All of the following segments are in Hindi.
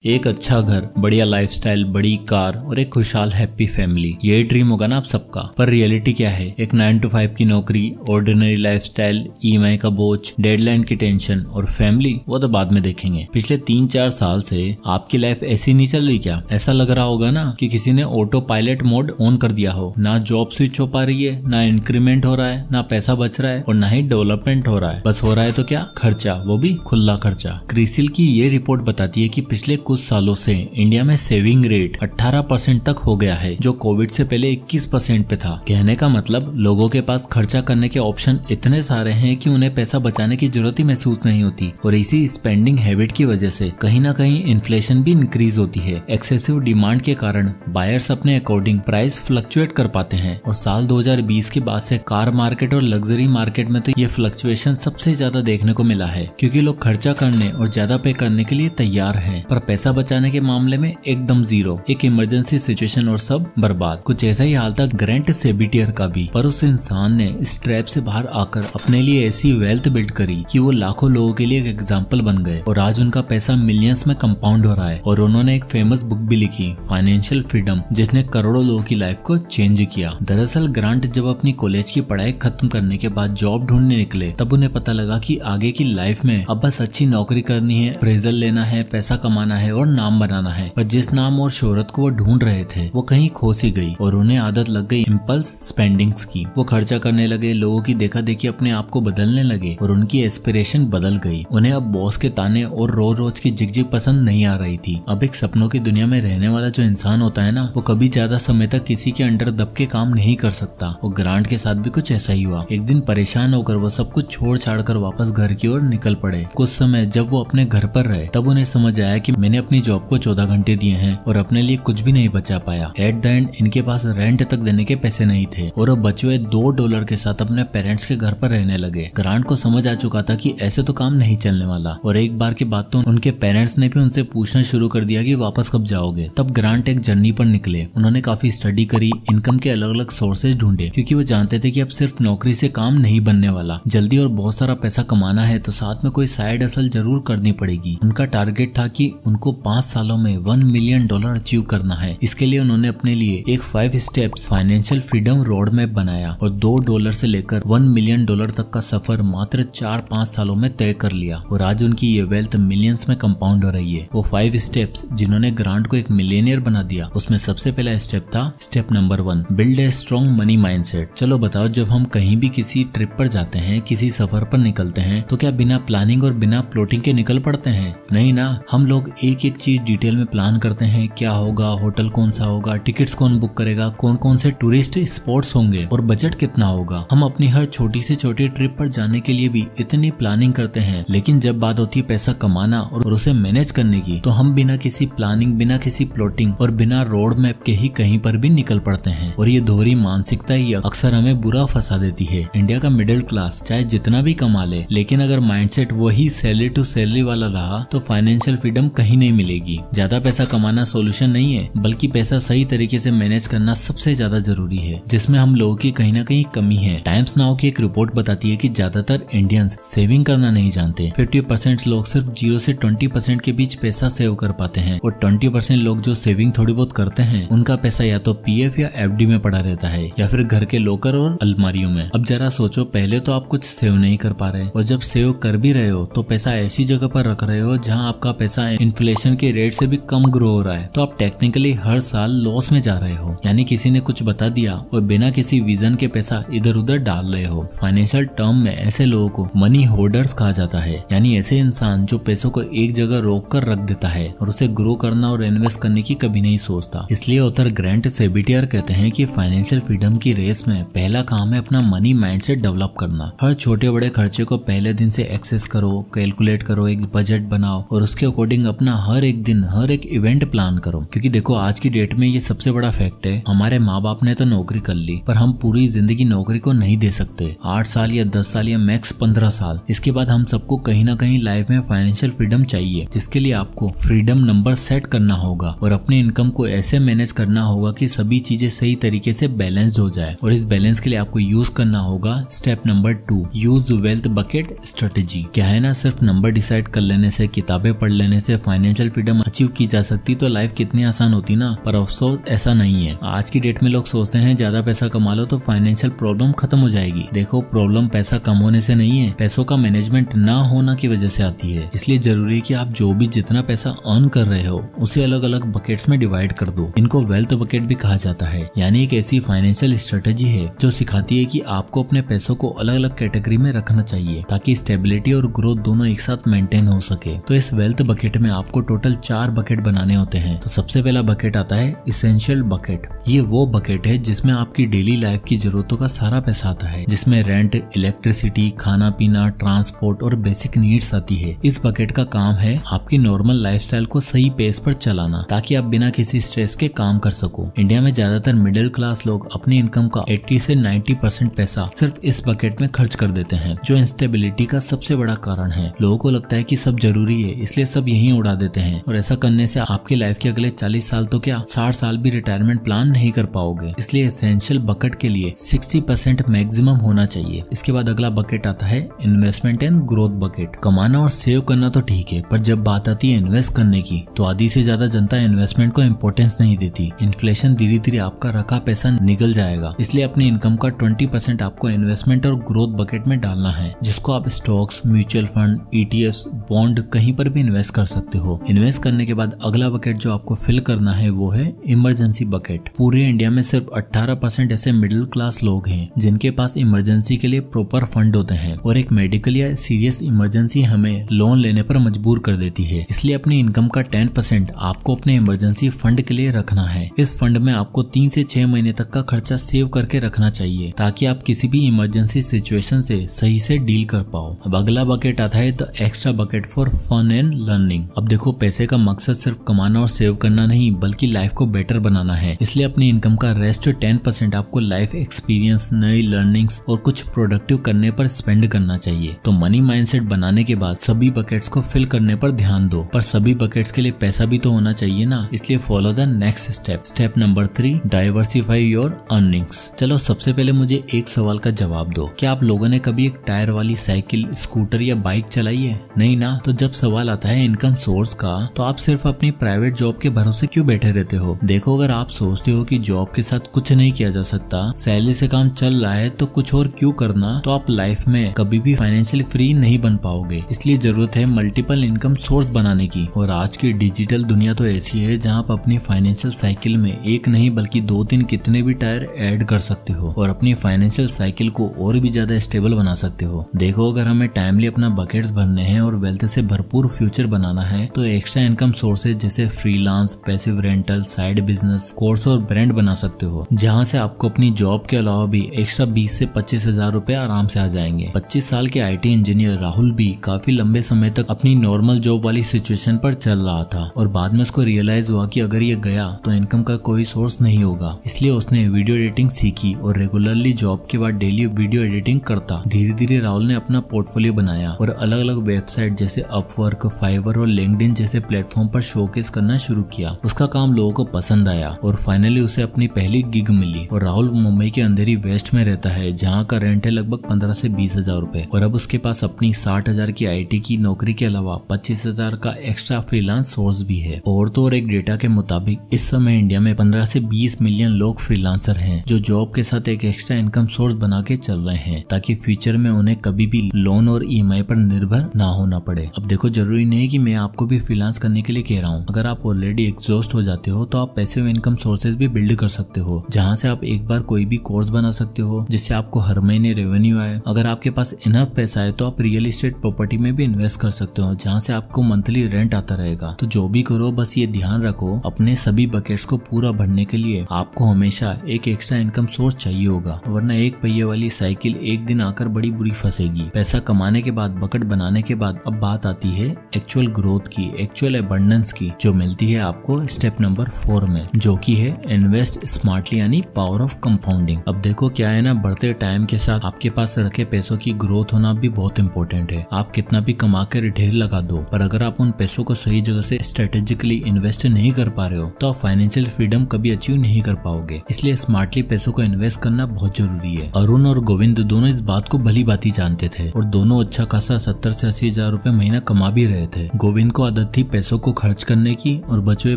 एक अच्छा घर, बढ़िया लाइफस्टाइल, बड़ी कार और एक खुशहाल हैप्पी फैमिली, यही ड्रीम होगा ना आप सबका। पर रियलिटी क्या है? एक 9 to 5 की नौकरी, ऑर्डिनरी लाइफस्टाइल, ईएमआई का बोझ, डेडलाइन की टेंशन और फैमिली, वो तो बाद में देखेंगे। पिछले 3-4 साल से आपकी लाइफ ऐसी नहीं चल रही क्या? ऐसा लग रहा होगा ना कि किसी ने ऑटो पायलट मोड ऑन कर दिया हो। ना जॉब स्विच हो पा रही है, ना इंक्रीमेंट हो रहा है, ना पैसा बच रहा है और ना ही डेवलपमेंट हो रहा है। बस हो रहा है तो क्या? खर्चा, वो भी खुला खर्चा। क्रिसिल की ये रिपोर्ट बताती है कि पिछले कुछ सालों से इंडिया में सेविंग रेट 18% तक हो गया है, जो कोविड से पहले 21% पे था। कहने का मतलब लोगों के पास खर्चा करने के ऑप्शन इतने सारे हैं कि उन्हें पैसा बचाने की जरूरत ही महसूस नहीं होती। और इसी स्पेंडिंग हैबिट की वजह से कहीं ना कहीं इन्फ्लेशन भी इंक्रीज होती है। एक्सेसिव डिमांड के कारण बायर्स अपने अकॉर्डिंग प्राइस फ्लक्चुएट कर पाते हैं। और साल 2020 के बाद से कार मार्केट और लग्जरी मार्केट में तो ये फ्लक्चुएशन सबसे ज्यादा देखने को मिला है, क्योंकि लोग खर्चा करने और ज्यादा पे करने के लिए तैयार हैं, पर पैसा बचाने के मामले में एकदम जीरो। एक इमरजेंसी सिचुएशन और सब बर्बाद। कुछ ऐसा ही हाल था ग्रैंट सेबिटियर का भी, पर उस इंसान ने इस ट्रैप से बाहर आकर अपने लिए ऐसी वेल्थ बिल्ड करी कि वो लाखों लोगों के लिए एक एग्जाम्पल बन गए। और आज उनका पैसा मिलियंस में कंपाउंड हो रहा है। और उन्होंने एक फेमस बुक भी लिखी, फाइनेंशियल फ्रीडम, जिसने करोड़ों लोगों की लाइफ को चेंज किया। दरअसल ग्रांट जब अपनी कॉलेज की पढ़ाई खत्म करने के बाद जॉब ढूंढने निकले, तब उन्हें पता लगा कि आगे की लाइफ में अब बस अच्छी नौकरी करनी है, अप्रेजल लेना है, पैसा कमाना है और नाम बनाना है। पर जिस नाम और शोहरत को वो ढूंढ रहे थे वो कहीं खो सी गई और उन्हें आदत लग गई इम्पल्स स्पेंडिंग्स की। वो खर्चा करने लगे, लोगों की देखा देखी अपने आप को बदलने लगे और उनकी एस्पिरेशन बदल गई। उन्हें अब बॉस के ताने और रोज रोज की झिकझिक पसंद नहीं आ रही थी। अब एक सपनों की दुनिया में रहने वाला जो इंसान होता है ना, वो कभी ज्यादा समय तक किसी के अंडर दब के काम नहीं कर सकता। और ग्रांट के साथ भी कुछ ऐसा ही हुआ। एक दिन परेशान होकर वो सब कुछ छोड़ छाड़ कर वापस घर की ओर निकल पड़े। कुछ समय जब वो अपने घर पर रहे, तब उन्हें समझ आया कि मैंने अपनी जॉब को 14 घंटे दिए हैं और अपने लिए कुछ भी नहीं बचा पाया। एट द एंड इनके पास रेंट तक देने के पैसे नहीं थे और वो बचे हुए $2 के साथ अपने पेरेंट्स के घर पर रहने लगे। ग्रांट को समझ आ चुका था कि ऐसे तो काम नहीं चलने वाला। और एक बार के बाद तो उनके पेरेंट्स ने भी उनसे पूछना शुरू कर दिया कि वापस कब जाओगे। तब ग्रांट एक जर्नी पर निकले। उन्होंने काफी स्टडी करी, इनकम के अलग अलग सोर्सेज ढूंढे, क्योंकि वो जानते थे कि अब सिर्फ नौकरी से काम नहीं बनने वाला। जल्दी और बहुत सारा पैसा कमाना है तो साथ में कोई साइड हसल जरूर करनी पड़ेगी। उनका टारगेट था कि उनको 5 सालों में $1 मिलियन अचीव करना है। इसके लिए उन्होंने अपने लिए एक 5 steps financial freedom road map बनाया और $2 से लेकर $1 मिलियन तक का सफर मात्र 4-5 सालों में तय कर लिया। और आज उनकी ये वेल्थ मिलियंस में कंपाउंड हो रही है। वो 5 स्टेप्स जिन्होंने ग्रांट को एक मिलियनियर बना दिया, उसमें सबसे पहला स्टेप था step number 1, build a strong money mindset. चलो बताओ, जब हम कहीं भी किसी ट्रिप पर जाते हैं, किसी सफर पर निकलते हैं, तो क्या बिना प्लानिंग और बिना प्लॉटिंग के निकल पड़ते हैं? नहीं ना। हम लोग एक एक चीज डिटेल में प्लान करते हैं। क्या होगा, होटल कौन सा होगा, टिकट्स कौन बुक करेगा, कौन कौन से टूरिस्ट स्पॉट्स होंगे और बजट कितना होगा। हम अपनी हर छोटी से छोटी ट्रिप पर जाने के लिए भी इतनी प्लानिंग करते हैं, लेकिन जब बात होती है पैसा कमाना और उसे मैनेज करने की, तो हम बिना किसी प्लानिंग, बिना किसी प्लॉटिंग और बिना रोड मैप के ही कहीं पर भी निकल पड़ते हैं। और ये दोहरी मानसिकता ही अक्सर हमें बुरा फंसा देती है। इंडिया का मिडिल क्लास चाहे जितना भी कमा ले, लेकिन अगर माइंडसेट वही सैलरी टू सैलरी वाला रहा, तो फाइनेंशियल फ्रीडम कहीं नहीं मिलेगी। ज्यादा पैसा कमाना सोल्यूशन नहीं है, बल्कि पैसा सही तरीके से मैनेज करना सबसे ज्यादा जरूरी है, जिसमें हम लोगों की कहीं ना कहीं कमी है। टाइम्स नाउ की एक रिपोर्ट बताती है कि ज्यादातर इंडियंस सेविंग करना नहीं जानते। 50% लोग सिर्फ 0 से 20% के बीच पैसा सेव कर पाते हैं और 20% लोग जो सेविंग थोड़ी बहुत करते हैं, उनका पैसा या तो पीएफ या एफडी में पड़ा रहता है या फिर घर के लॉकर और अलमारियों में। अब जरा सोचो, पहले तो आप कुछ सेव नहीं कर पा रहे, और जब सेव कर भी रहे हो तो पैसा ऐसी जगह पर रख रहे हो जहां आपका पैसा इन्फ्लेशन के रेट से भी कम ग्रो हो रहा है। तो आप टेक्निकली हर साल लॉस में जा रहे हो। यानी किसी ने कुछ बता दिया और बिना किसी विजन के पैसा इधर उधर डाल रहे हो। फाइनेंशियल टर्म में ऐसे लोगों को मनी होल्डर्स कहा जाता है, यानी ऐसे इंसान जो पैसों को एक जगह रोक कर रख देता है और उसे ग्रो करना और इन्वेस्ट करने की कभी नहीं सोचता। इसलिए ऑथर ग्रैंट सेबिटियर कहते हैं कि फाइनेंशियल फ्रीडम की रेस में पहला काम है अपना मनी माइंडसेट डेवलप करना। हर छोटे बड़े खर्चे को पहले दिन से एक्सेस करो, कैलकुलेट करो, एक बजट बनाओ और उसके अकॉर्डिंग अपना हर एक दिन, हर एक इवेंट प्लान करो। क्योंकि देखो, आज की डेट में ये सबसे बड़ा फैक्ट है, हमारे माँ बाप ने तो नौकरी कर ली, पर हम पूरी जिंदगी नौकरी को नहीं दे सकते। 8 साल या 10 साल या मैक्स 15 साल। इसके बाद हम सबको कहीं ना कहीं लाइफ में फाइनेंशियल फ्रीडम चाहिए, जिसके लिए आपको फ्रीडम नंबर सेट करना होगा और अपनी इनकम को ऐसे मैनेज करना होगा कि सभी चीजें सही तरीके से बैलेंस्ड हो जाए। और इस बैलेंस के लिए आपको यूज करना होगा step number 2, use wealth bucket strategy. क्या है ना, सिर्फ नंबर डिसाइड कर लेने से, किताबें पढ़ लेने से फाइनेंशियल फाइनेंशियल फ्रीडम अचीव की जा सकती तो लाइफ कितनी आसान होती ना, पर अफसोस ऐसा नहीं है। आज की डेट में लोग सोचते हैं ज्यादा पैसा कमा लो तो फाइनेंशियल प्रॉब्लम खत्म हो जाएगी। देखो, प्रॉब्लम पैसा कम होने से नहीं है, पैसों का मैनेजमेंट ना होना की वजह से आती है। इसलिए जरूरी है कि आप जो भी जितना पैसा अर्न कर रहे हो उसे अलग अलग बकेट्स में डिवाइड कर दो। इनको वेल्थ बकेट भी कहा जाता है, यानी एक ऐसी फाइनेंशियल स्ट्रेटेजी है जो सिखाती है कि आपको अपने पैसों को अलग अलग कैटेगरी में रखना चाहिए ताकि स्टेबिलिटी और ग्रोथ दोनों एक साथ मेंटेन हो सके। तो इस वेल्थ बकेट में आपको टोटल 4 बकेट बनाने होते हैं। तो सबसे पहला बकेट आता है इसेंशियल बकेट। ये वो बकेट है जिसमें आपकी डेली लाइफ की जरूरतों का सारा पैसा आता है, जिसमें रेंट, इलेक्ट्रिसिटी, खाना पीना, ट्रांसपोर्ट और बेसिक नीड्स आती है। इस बकेट का काम है आपकी नॉर्मल लाइफस्टाइल को सही पेस पर चलाना ताकि आप बिना किसी स्ट्रेस के काम कर सको। इंडिया में ज्यादातर मिडिल क्लास लोग अपनी इनकम का 80 से 90% पैसा सिर्फ इस बकेट में खर्च कर देते हैं, जो इंस्टेबिलिटी का सबसे बड़ा कारण है। लोगों को लगता है कि सब जरूरी है इसलिए सब यहीं उड़ा देते हैं, और ऐसा करने से आपकी लाइफ के अगले 40 साल तो क्या 60 साल भी रिटायरमेंट प्लान नहीं कर पाओगे। इसलिए एसेंशियल बकेट के लिए 60% मैक्सिमम होना चाहिए। इसके बाद अगला बकेट आता है इन्वेस्टमेंट एंड ग्रोथ बकेट। कमाना और सेव करना तो ठीक है, पर जब बात आती है इन्वेस्ट करने की तो आधी से ज्यादा जनता इन्वेस्टमेंट को इम्पोर्टेंस नहीं देती। इन्फ्लेशन धीरे धीरे आपका रखा पैसा निकल जाएगा, इसलिए अपनी इनकम का 20% आपको इन्वेस्टमेंट और ग्रोथ बकेट में डालना है, जिसको आप stocks, mutual fund, ETFs, bond कहीं पर भी इन्वेस्ट कर सकते हो। इन्वेस्ट करने के बाद अगला बकेट जो आपको फिल करना है वो है इमरजेंसी बकेट। पूरे इंडिया में सिर्फ 18% ऐसे मिडिल क्लास लोग हैं जिनके पास इमरजेंसी के लिए प्रॉपर फंड होते हैं, और एक मेडिकल या सीरियस इमरजेंसी हमें लोन लेने पर मजबूर कर देती है। इसलिए अपनी इनकम का 10% आपको अपने इमरजेंसी फंड के लिए रखना है। इस फंड में आपको 3 से 6 महीने तक का खर्चा सेव करके रखना चाहिए ताकि आप किसी भी इमरजेंसी सिचुएशन से सही से डील कर पाओ। अब अगला बकेट आता है the extra bucket for fun and learning. अब देखो, पैसे का मकसद सिर्फ कमाना और सेव करना नहीं बल्कि लाइफ को बेटर बनाना है। इसलिए अपनी इनकम का रेस्ट 10% आपको लाइफ एक्सपीरियंस, नई लर्निंग्स और कुछ प्रोडक्टिव करने पर स्पेंड करना चाहिए। तो मनी माइंडसेट बनाने के बाद सभी बकेट्स को फिल करने पर ध्यान दो, पर सभी बकेट्स के लिए पैसा भी तो होना चाहिए ना। इसलिए follow the next step number 3, diversify your earnings. चलो, सबसे पहले मुझे एक सवाल का जवाब दो। क्या आप लोगों ने कभी एक टायर वाली साइकिल, स्कूटर या बाइक चलाई है? नहीं ना। तो जब सवाल आता है इनकम सोर्स का, तो आप सिर्फ अपनी प्राइवेट जॉब के भरोसे क्यों बैठे रहते हो? देखो, अगर आप सोचते हो कि जॉब के साथ कुछ नहीं किया जा सकता, सैलरी से काम चल रहा है तो कुछ और क्यों करना, तो आप लाइफ में कभी भी फाइनेंशियली फ्री नहीं बन पाओगे। इसलिए जरूरत है मल्टीपल इनकम सोर्स बनाने की। और आज की डिजिटल दुनिया तो ऐसी है जहाँ आप अपनी फाइनेंशियल साइकिल में एक नहीं बल्कि 2-3 कितने भी टायर ऐड कर सकते हो और अपनी फाइनेंशियल साइकिल को और भी ज्यादा स्टेबल बना सकते हो। देखो, अगर हमें टाइमली अपना बकेट्स भरने हैं और वेल्थ से भरपूर फ्यूचर बनाना है तो एक्स्ट्रा इनकम सोर्सेज जैसे freelance, passive rental, side business, course और ब्रांड बना सकते हो, जहाँ से आपको अपनी जॉब के अलावा भी एक्स्ट्रा 20 से 25 हजार रुपए आराम से आ जाएंगे। 25 साल के IT इंजीनियर राहुल भी काफी लंबे समय तक अपनी नॉर्मल जॉब वाली सिचुएशन पर चल रहा था, और बाद में उसको रियलाइज हुआ कि अगर ये गया तो इनकम का कोई सोर्स नहीं होगा। इसलिए उसने वीडियो एडिटिंग सीखी और रेगुलरली जॉब के बाद डेली वीडियो एडिटिंग करता। धीरे धीरे राहुल ने अपना पोर्टफोलियो बनाया और अलग अलग वेबसाइट जैसे अपवर्क, फाइवर और लिंक्डइन जैसे प्लेटफॉर्म पर शोकेस करना शुरू किया। उसका काम लोगों को पसंद आया और फाइनली उसे अपनी पहली गिग मिली। और राहुल मुंबई के अंधेरी वेस्ट में रहता है, जहाँ का रेंट है लगभग 15 से 20 हजार रुपए, और अब उसके पास अपनी 60 हजार की IT की नौकरी के अलावा 25 हजार का एक्स्ट्रा फ्रीलांस सोर्स भी है। और तो और एक डेटा के मुताबिक इस समय इंडिया में 15 से 20 मिलियन लोग फ्रीलांसर हैं जो जॉब के साथ एक एक्स्ट्रा इनकम सोर्स बना के चल रहे हैं ताकि फ्यूचर में उन्हें कभी भी लोन और EMI पर निर्भर ना होना पड़े। अब देखो, जरूरी नहीं कि मैं आपको भी फ्रीलांस करने के लिए कह रहा हूँ। अगर आप ऑलरेडी एग्जॉस्ट हो जाते हो तो आप पैसिव इनकम सोर्सेज भी बिल्ड कर सकते हो, जहाँ से आप एक बार कोई भी कोर्स बना सकते हो जिससे आपको हर महीने रेवेन्यू आए। अगर आपके पास इनफ पैसा है तो आप रियल एस्टेट प्रॉपर्टी में भी इन्वेस्ट कर सकते हो, जहाँ से आपको मंथली रेंट आता रहेगा। तो जो भी करो, बस ये ध्यान रखो, अपने सभी बकेट्स को पूरा भरने के लिए आपको हमेशा एक एक्स्ट्रा इनकम सोर्स चाहिए होगा, वरना एक पहिए वाली साइकिल एक दिन आकर बड़ी बुरी फंसेगी। पैसा कमाने के बाद, बकेट बनाने के बाद अब बात आती है एक्चुअल ग्रोथ की, एक्चुअल एबंडेंस की, जो मिलती है आपको स्टेप नंबर 4 में, जो की है इन्वेस्ट स्मार्टली यानी पावर ऑफ कंपाउंडिंग। अब देखो, क्या है ना, बढ़ते टाइम के साथ आपके पास रखे पैसों की ग्रोथ होना भी बहुत इंपॉर्टेंट है। आप कितना भी कमा कर ढेर लगा दो, पर अगर आप उन पैसों को सही जगह से स्ट्रेटेजिकली इन्वेस्ट नहीं कर पा रहे हो तो आप फाइनेंशियल फ्रीडम कभी अचीव नहीं कर पाओगे। इसलिए स्मार्टली पैसों को इन्वेस्ट करना बहुत जरूरी है। अरुण और गोविंद दोनों इस बात को भली भांति जानते थे और दोनों अच्छा खासा 70 से 80 हजार रुपए महीना कमा भी रहे थे। गोविंद को आदत थी पैसों को खर्च करने की और बचे हुए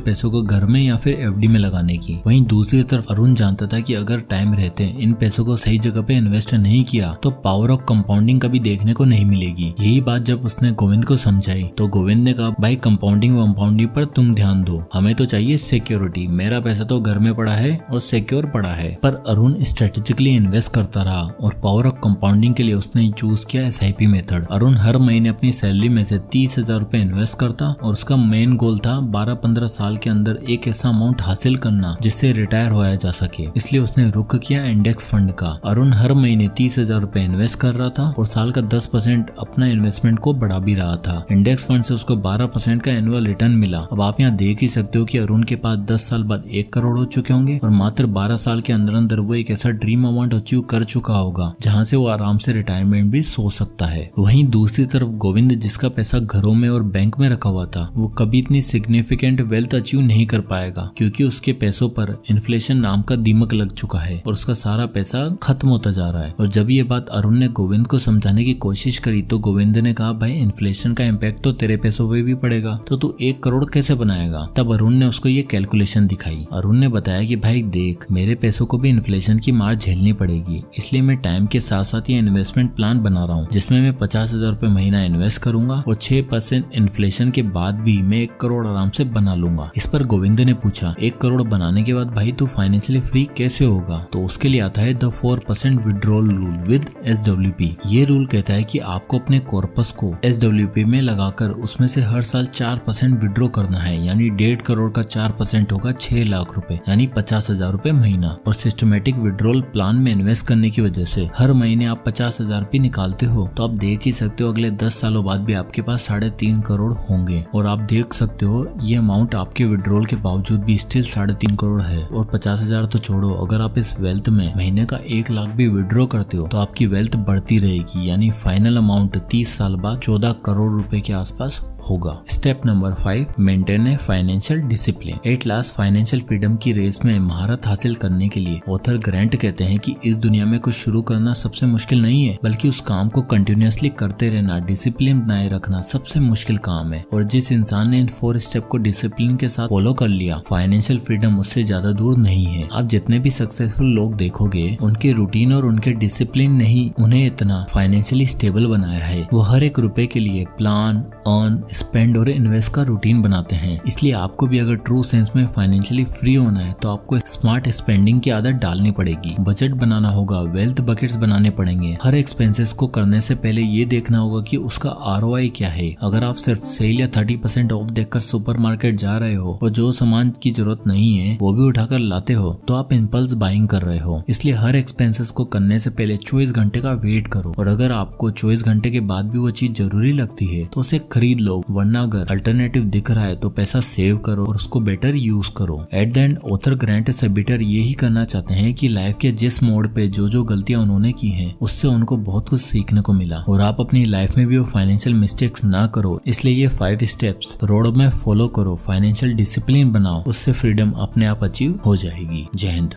पैसों को घर में या फिर एफडी में लगाने की। वहीं दूसरी तरफ अरुण जानता था कि अगर टाइम रहते इन पैसों को सही जगह पे इन्वेस्ट नहीं किया तो पावर ऑफ कंपाउंडिंग कभी देखने को नहीं मिलेगी। यही बात जब उसने गोविंद को समझाई तो गोविंद ने कहा, भाई कंपाउंडिंग वंपाउंडिंग पर तुम ध्यान दो, हमें तो चाहिए सिक्योरिटी। मेरा पैसा तो घर में पड़ा है और सिक्योर पड़ा है। पर अरुण स्ट्रेटेजिकली इन्वेस्ट करता रहा और पावर ऑफ कंपाउंडिंग के लिए उसने चूज किया एसआईपी मेथड। अरुण हर महीने अपनी सैलरी में से 30,000 रुपए इन्वेस्ट करता और उसका मेन गोल था 12-15 साल के अंदर एक ऐसा अमाउंट हासिल करना जिससे रिटायर होया जा सके। इसलिए उसने रुख किया इंडेक्स फंड का। अरुण हर महीने 30,000 रुपए इन्वेस्ट कर रहा था और साल का 10% अपना इन्वेस्टमेंट को बढ़ा भी रहा था। इंडेक्स फंड से उसको 12% का एनुअल रिटर्न मिला। अब आप यहाँ देख ही सकते हो कि अरुण के पास 10 साल बाद 1 करोड़ हो चुके होंगे और मात्र 12 साल के अंदर अंदर वो एक ऐसा ड्रीम अमाउंट अचीव कर चुका होगा जहाँ से वो आराम से रिटायरमेंट भी सोच सकता है। वहीं दूसरी तरफ गोविंद, जिसका पैसा घरों में और बैंक में रखा हुआ था, वो कभी इतनी सिग्निफिकेंट वेल्थ अचीव नहीं कर पाएगा क्योंकि उसके पैसों पर इन्फ्लेशन नाम का दीमक लग चुका है और उसका सारा पैसा खत्म होता जा रहा है। और जब ये बात अरुण ने गोविंद को समझाने की कोशिश करी तो गोविंद ने कहा, भाई इन्फ्लेशन का इम्पैक्ट तो तेरे पैसों पे भी पड़ेगा, तो तू 1 करोड़ कैसे बनाएगा। तब अरुण ने उसको ये कैलकुलेशन दिखाई। अरुण ने बताया कि भाई देख, मेरे पैसों को भी इन्फ्लेशन की मार झेलनी पड़ेगी, इसलिए मैं टाइम के साथ साथ ये इन्वेस्टमेंट प्लान बना रहा हूँ जिसमें मैं 50,000 रुपए महीना इन्वेस्ट करूंगा और 6% इन्फ्लेशन के बाद भी मैं 1 करोड़ आराम से बना लूंगा। इस पर गोविंद ने पूछा, 1 करोड़ बनाने के बाद भाई तू फाइनेंशियली फ्री कैसे होगा। तो उसके लिए आता है the 4% withdrawal rule with SWP। ये रूल कहता है कि आपको अपने कॉर्पस को SWP में लगाकर उसमें से हर साल 4% विड्रॉ करना है, यानी 1.5 करोड़ का 4% होगा 6 लाख रुपए, यानी 50,000 रुपए महीना। और सिस्टमेटिक विड्रॉल प्लान में इन्वेस्ट करने की वजह से हर महीने आप 50,000 रुपए निकालते हो तो आप देख ही सकते हो अगले 10 सालों बाद भी आपके पास 3.5 करोड़ होंगे। और आप देख सकते हो ये अमाउंट आपके विड्रॉल के बावजूद भी स्टिल 3.5 करोड़ है। और 50,000 तो छोड़ो, अगर आप इस वेल्थ में महीने का 1 लाख भी विड्रॉ करते हो तो आपकी वेल्थ बढ़ती रहेगी, यानी फाइनल अमाउंट 30 साल बाद 14 करोड़ रुपए के आसपास होगा। Step number 5, maintain a financial discipline. At last financial freedom की रेस में महारत हासिल करने के लिए ऑथर ग्रांट कहते हैं कि इस दुनिया में कुछ शुरू करना सबसे मुश्किल नहीं है, बल्कि उस काम को कंटिन्यूअसली करते रहना, डिसिप्लिन बनाए रखना सबसे मुश्किल काम है। और जिस इंसान ने इन 4 स्टेप को डिसिप्लिन के साथ फॉलो कर लिया, फाइनेंशियल फ्रीडम उससे ज्यादा दूर नहीं है। आप जितने भी सक्सेसफुल लोग देखोगे, उनके रूटीन और उनके डिसिप्लिन ने ही उन्हें इतना फाइनेंशियली स्टेबल बनाया है। वो हर एक रुपए के लिए प्लान, अर्न, स्पेंड और इन्वेस्ट का रूटीन बनाते हैं। इसलिए आपको भी अगर ट्रू सेंस में फाइनेंशियली फ्री होना है तो आपको स्मार्ट स्पेंडिंग की आदत डालनी पड़ेगी, बजट बनाना होगा, वेल्थ बकेट्स बनाने पड़ेंगे। हर एक्सपेंसेस को करने से पहले ये देखना होगा कि उसका ROI क्या है। अगर आप सिर्फ सेल या 30% ऑफ देखकर सुपरमार्केट जा रहे हो और जो सामान की जरूरत नहीं है वो भी उठाकर लाते हो तो आप इम्पल्स बाइंग कर रहे हो। इसलिए हर एक्सपेंसेस को करने से पहले 24 घंटे का वेट करो और अगर आपको 24 घंटे के बाद भी वो चीज जरूरी लगती है तो उसे खरीद लो, वरना अगर अल्टरनेटिव दिख रहा है तो पैसा सेव करो और उसको बेटर यूज करो। At the end author grant सेबिटर यही करना चाहते हैं कि लाइफ के जिस मोड़ पे जो गलतियां उन्होंने की हैं उससे उनको बहुत कुछ सीखने को मिला और आप अपनी लाइफ में भी वो फाइनेंशियल मिस्टेक्स ना करो। इसलिए ये 5 स्टेप्स रोड में फॉलो करो, फाइनेंशियल डिसिप्लिन बनाओ, उससे फ्रीडम अपने आप अचीव हो जाएगी। जय हिंद।